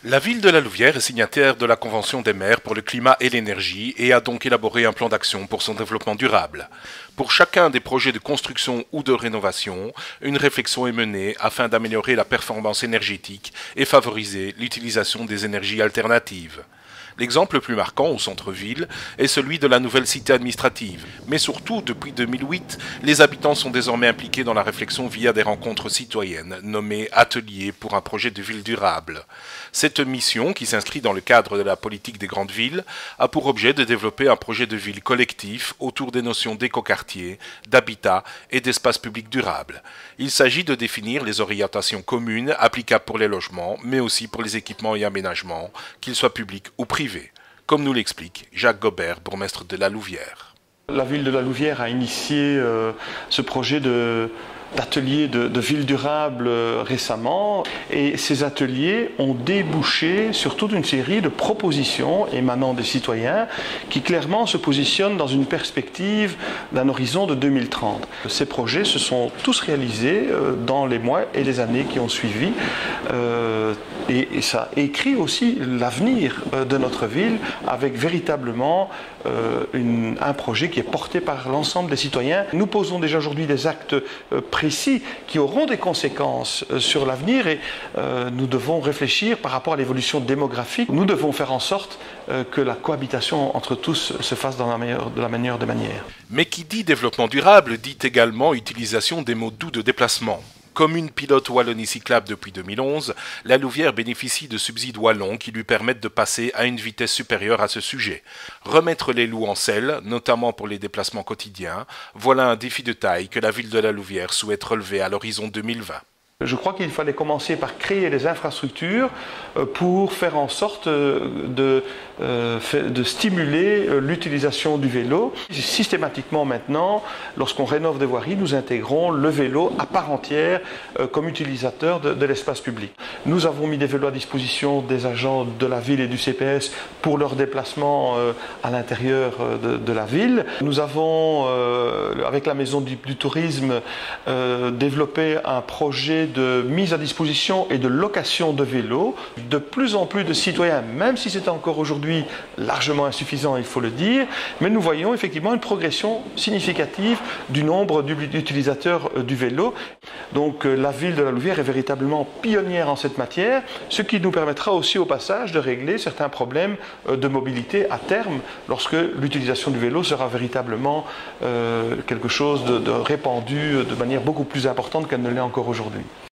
La ville de La Louvière est signataire de la Convention des maires pour le climat et l'énergie et a donc élaboré un plan d'action pour son développement durable. Pour chacun des projets de construction ou de rénovation, une réflexion est menée afin d'améliorer la performance énergétique et favoriser l'utilisation des énergies alternatives. L'exemple le plus marquant au centre-ville est celui de la nouvelle cité administrative. Mais surtout, depuis 2008, les habitants sont désormais impliqués dans la réflexion via des rencontres citoyennes nommées Ateliers pour un projet de ville durable. Cette mission, qui s'inscrit dans le cadre de la politique des grandes villes, a pour objet de développer un projet de ville collectif autour des notions d'écoquartier, d'habitat et d'espace public durable. Il s'agit de définir les orientations communes applicables pour les logements, mais aussi pour les équipements et aménagements, qu'ils soient publics ou privés. Comme nous l'explique Jacques Gobert, bourgmestre de La Louvière. La ville de La Louvière a initié ce projet d'ateliers de ville durable récemment, et ces ateliers ont débouché sur toute une série de propositions émanant des citoyens qui clairement se positionnent dans une perspective d'un horizon de 2030. Ces projets se sont tous réalisés dans les mois et les années qui ont suivi, et ça écrit aussi l'avenir de notre ville avec véritablement un projet qui est porté par l'ensemble des citoyens. Nous posons déjà aujourd'hui des actes précis qui auront des conséquences sur l'avenir, et nous devons réfléchir par rapport à l'évolution démographique. Nous devons faire en sorte que la cohabitation entre tous se fasse de la meilleure des manières. Mais qui dit développement durable dit également utilisation des modes doux de déplacement. Commune pilote Wallonie cyclable depuis 2011, La Louvière bénéficie de subsides wallons qui lui permettent de passer à une vitesse supérieure à ce sujet. Remettre les loups en selle, notamment pour les déplacements quotidiens, voilà un défi de taille que la ville de La Louvière souhaite relever à l'horizon 2020. Je crois qu'il fallait commencer par créer les infrastructures pour faire en sorte de stimuler l'utilisation du vélo. Systématiquement maintenant, lorsqu'on rénove des voiries, nous intégrons le vélo à part entière comme utilisateur de l'espace public. Nous avons mis des vélos à disposition des agents de la ville et du CPS pour leur déplacement à l'intérieur de la ville. Nous avons, avec la Maison du Tourisme, développé un projet de mise à disposition et de location de vélos. De plus en plus de citoyens, même si c'est encore aujourd'hui largement insuffisant, il faut le dire, mais nous voyons effectivement une progression significative du nombre d'utilisateurs du vélo. Donc la ville de La Louvière est véritablement pionnière en cette matière, ce qui nous permettra aussi au passage de régler certains problèmes de mobilité à terme, lorsque l'utilisation du vélo sera véritablement quelque chose de répandu de manière beaucoup plus importante qu'elle ne l'est encore aujourd'hui.